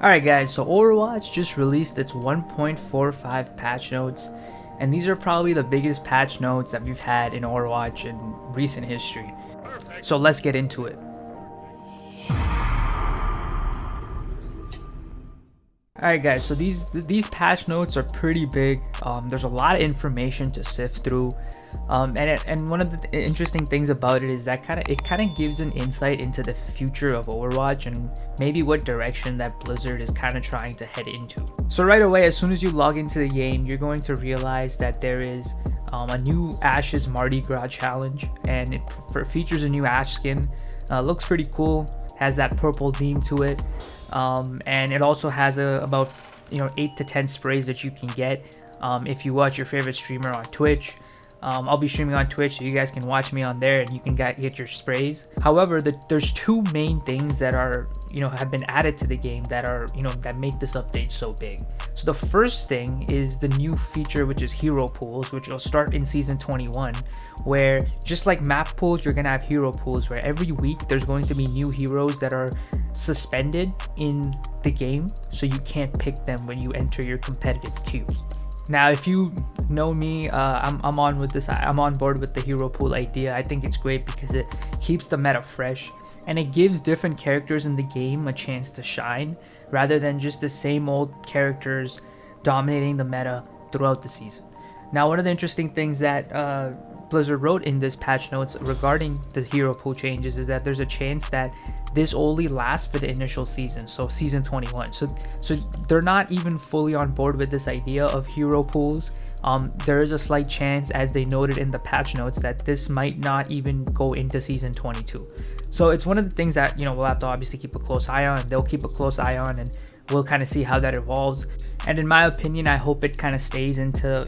Alright guys, so Overwatch just released its 1.45 patch notes, and these are probably the biggest patch notes that we've had in Overwatch in recent history. So let's get into it. Alright guys, so these patch notes are pretty big. There's a lot of information to sift through. And one of the interesting things about it is that it kind of gives an insight into the future of Overwatch and maybe what direction that Blizzard is kind of trying to head into. So right away, as soon as you log into the game, you're going to realize that there is a new Ashes Mardi Gras challenge, and it features a new Ash skin. Looks pretty cool, has that purple theme to it, and it also has about 8 to 10 sprays that you can get if you watch your favorite streamer on Twitch. I'll be streaming on Twitch, so you guys can watch me on there and you can get your sprays. However, there's two main things that are have been added to the game that are that make this update so big. So the first thing is the new feature, which is hero pools, which will start in season 21, where just like map pools, you're gonna have hero pools where every week there's going to be new heroes that are suspended in the game, so you can't pick them when you enter your competitive queue. Now, if you know me, I'm on with this. I'm on board with the hero pool idea. I think it's great because it keeps the meta fresh and it gives different characters in the game a chance to shine rather than just the same old characters dominating the meta throughout the season. Now, one of the interesting things that Blizzard wrote in this patch notes regarding the hero pool changes is that there's a chance that this only lasts for the initial season, so season 21. So they're not even fully on board with this idea of hero pools. There is a slight chance, as they noted in the patch notes, that this might not even go into season 22. So it's one of the things that we'll have to obviously keep a close eye on. They'll keep a close eye on, and we'll kind of see how that evolves. And in my opinion, I hope it kind of stays into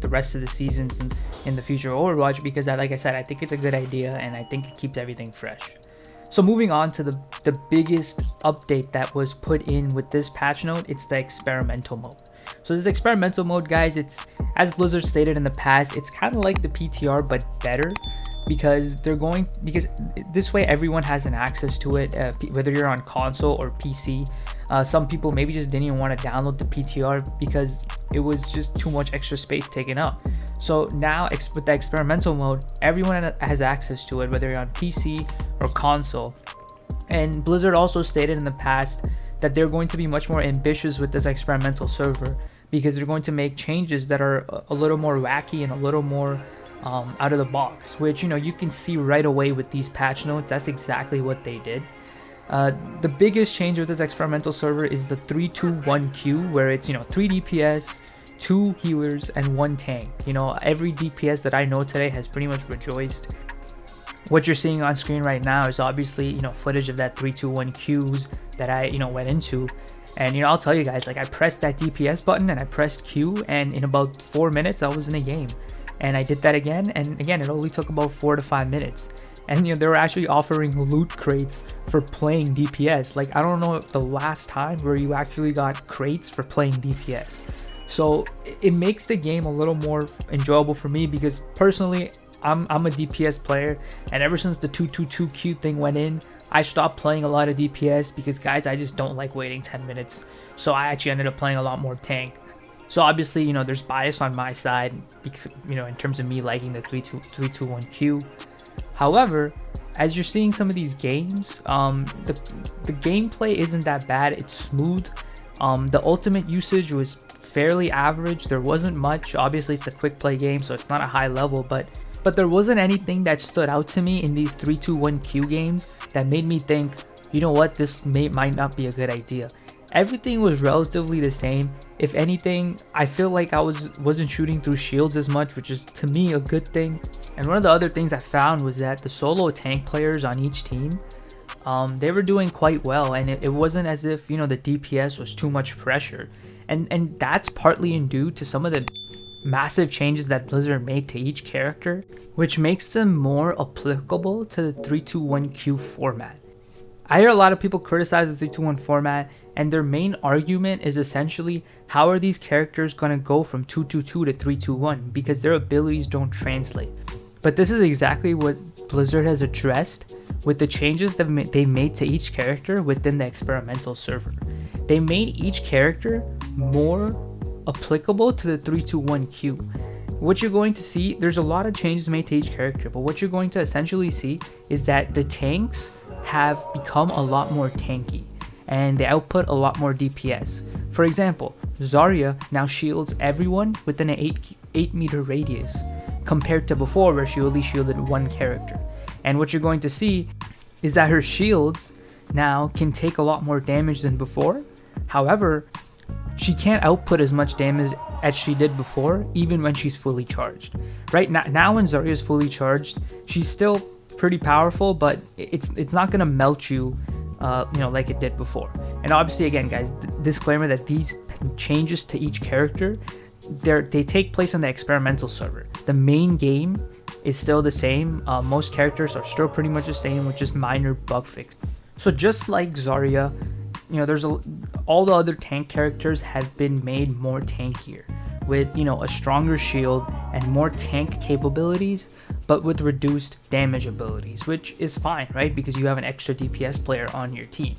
the rest of the seasons and in the future of Overwatch, because like I said, I think it's a good idea and I think it keeps everything fresh. So moving on to the biggest update that was put in with this patch note, it's the experimental mode. So this experimental mode, guys, it's, as Blizzard stated in the past, it's kind of like the PTR but better, because this way everyone has an access to it, whether you're on console or PC. Some people maybe just didn't even want to download the PTR because it was just too much extra space taken up. So now with the experimental mode, everyone has access to it, whether you're on PC or console. And Blizzard also stated in the past that they're going to be much more ambitious with this experimental server, because they're going to make changes that are a little more wacky and a little more out of the box, which you can see right away with these patch notes. That's exactly what they did. The biggest change with this experimental server is the 3-2-1 queue, where it's 3 DPS, 2 healers, and 1 tank. Every DPS that I know today has pretty much rejoiced. What you're seeing on screen right now is obviously footage of that 3-2-1 queues that I went into. And I'll tell you guys, like, I pressed that DPS button and I pressed Q, and in about 4 minutes I was in a game. And I did that again, and again it only took about 4 to 5 minutes. And they were actually offering loot crates for playing DPS. Like, I don't know the last time where you actually got crates for playing DPS. So it makes the game a little more enjoyable for me, because personally I'm a DPS player, and ever since the 2-2-2 thing went in, I stopped playing a lot of DPS because, guys, I just don't like waiting 10 minutes. So I actually ended up playing a lot more tank. So obviously, there's bias on my side, in terms of me liking the 3-2-1 queue. However, as you're seeing some of these games, the gameplay isn't that bad. It's smooth. The ultimate usage was fairly average. There wasn't much. Obviously, it's a quick play game, so it's not a high level, but there wasn't anything that stood out to me in these 3-2-1 queue games that made me think, this might not be a good idea. Everything was relatively the same. If anything, I feel like I wasn't shooting through shields as much, which is to me a good thing. And one of the other things I found was that the solo tank players on each team, they were doing quite well, and it wasn't as if the DPS was too much pressure. And that's partly due to some of the massive changes that Blizzard made to each character, which makes them more applicable to the 3-2-1 queue format. I hear a lot of people criticize the 3-2-1 format, and their main argument is essentially, how are these characters going to go from 2-2-2 to 3-2-1, because their abilities don't translate. But this is exactly what Blizzard has addressed with the changes that they made to each character within the experimental server. they made each character more applicable to the 3-2-1 What you're going to see, there's a lot of changes made to each character, but what you're going to essentially see is that the tanks have become a lot more tanky and they output a lot more DPS. For example, Zarya now shields everyone within an 8 meter radius compared to before where she only shielded one character. And what you're going to see is that her shields now can take a lot more damage than before. However, she can't output as much damage as she did before, even when she's fully charged. Right now when Zarya is fully charged, she's still pretty powerful, but it's not gonna melt you, like it did before. And obviously, again, guys, disclaimer that these changes to each character, they take place on the experimental server. The main game is still the same. Most characters are still pretty much the same, with just minor bug fixes. So just like Zarya, all the other tank characters have been made more tankier, with a stronger shield and more tank capabilities, but with reduced damage abilities, which is fine, right? Because you have an extra DPS player on your team.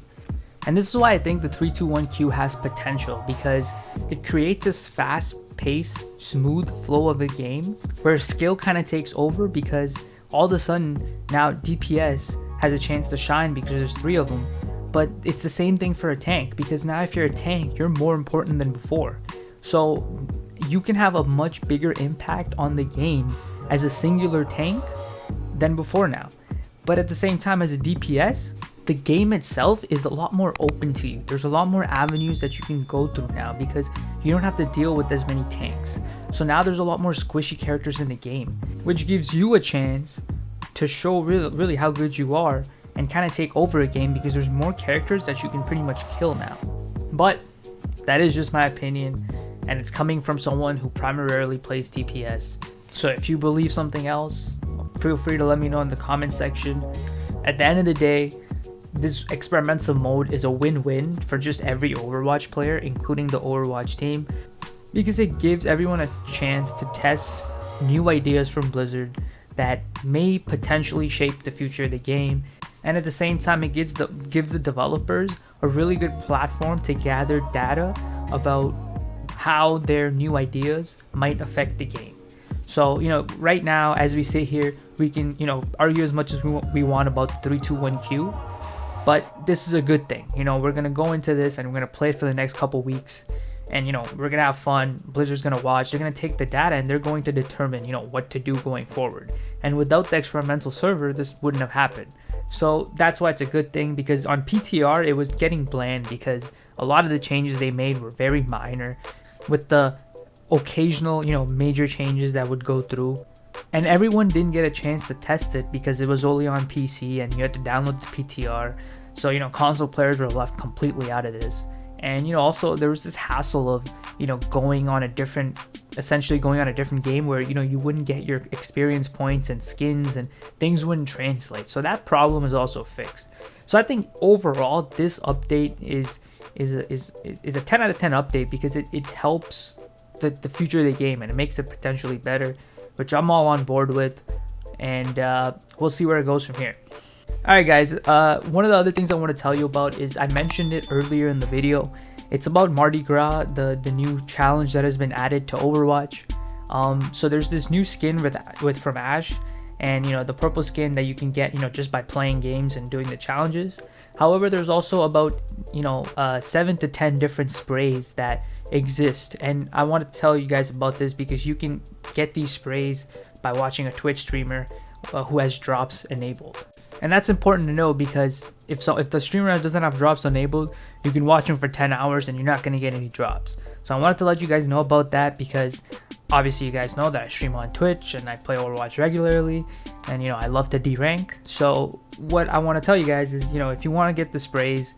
And this is why I think the 3-2-1 has potential, because it creates this fast-paced, smooth flow of a game where skill kind of takes over, because all of a sudden now DPS has a chance to shine because there's 3 of them. But it's the same thing for a tank, because now if you're a tank, you're more important than before. So you can have a much bigger impact on the game as a singular tank than before now. But at the same time, as a DPS, the game itself is a lot more open to you. There's a lot more avenues that you can go through now, because you don't have to deal with as many tanks. So now there's a lot more squishy characters in the game, which gives you a chance to show really how good you are and kind of take over a game, because there's more characters that you can pretty much kill now. But that is just my opinion, and it's coming from someone who primarily plays DPS. So if you believe something else, feel free to let me know in the comment section. At the end of the day, this experimental mode is a win-win for just every Overwatch player, including the Overwatch team, because it gives everyone a chance to test new ideas from Blizzard that may potentially shape the future of the game. And at the same time, it gives the developers a really good platform to gather data about how their new ideas might affect the game. So, right now, as we sit here, we can, argue as much as we want about the 3-2-1 but this is a good thing. We're going to go into this and we're going to play it for the next couple weeks. And, we're going to have fun. Blizzard's going to watch. They're going to take the data and they're going to determine, what to do going forward. And without the experimental server, this wouldn't have happened. So that's why it's a good thing, because on PTR, it was getting bland because a lot of the changes they made were very minor, with the occasional, major changes that would go through. And everyone didn't get a chance to test it because it was only on PC and you had to download the PTR. So, console players were left completely out of this. And, also there was this hassle of, essentially going on a different game where, you wouldn't get your experience points and skins and things wouldn't translate. So that problem is also fixed. So I think overall this update is a 10 out of 10 update, because it helps the future of the game and it makes it potentially better, which I'm all on board with. And we'll see where it goes from here. Alright guys, one of the other things I want to tell you about is, I mentioned it earlier in the video. It's about Mardi Gras, the new challenge that has been added to Overwatch. So there's this new skin from Ashe, and the purple skin that you can get just by playing games and doing the challenges. However, there's also about 7 to 10 different sprays that exist, and I want to tell you guys about this because you can get these sprays by watching a Twitch streamer who has drops enabled. And that's important to know, because if the streamer doesn't have drops enabled, you can watch him for 10 hours and you're not going to get any drops. So I wanted to let you guys know about that, because obviously you guys know that I stream on Twitch and I play Overwatch regularly, and I love to D-rank. So what I want to tell you guys is, if you want to get the sprays,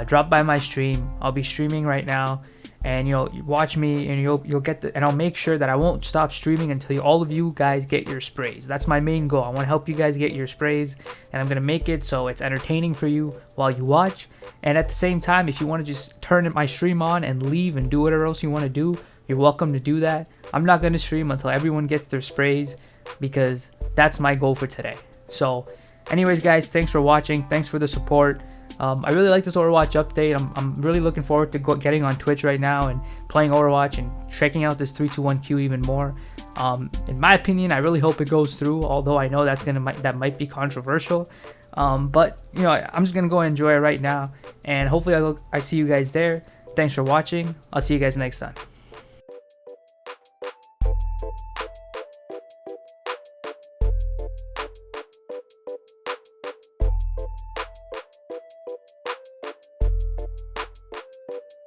drop by my stream. I'll be streaming right now, and watch me, and you'll get and I'll make sure that I won't stop streaming until all of you guys get your sprays. That's my main goal. I want to help you guys get your sprays, and I'm gonna make it so it's entertaining for you while you watch. And at the same time, if you want to just turn my stream on and leave and do whatever else you want to do, you're welcome to do that. I'm not gonna stream until everyone gets their sprays, because that's my goal for today. So anyways guys, thanks for watching, thanks for the support. I really like this Overwatch update. I'm really looking forward to getting on Twitch right now and playing Overwatch and checking out this 3-2-1 even more. In my opinion, I really hope it goes through, although I know that might be controversial. But you know, I'm just gonna go enjoy it right now, and hopefully I see you guys there. Thanks for watching. I'll see you guys next time.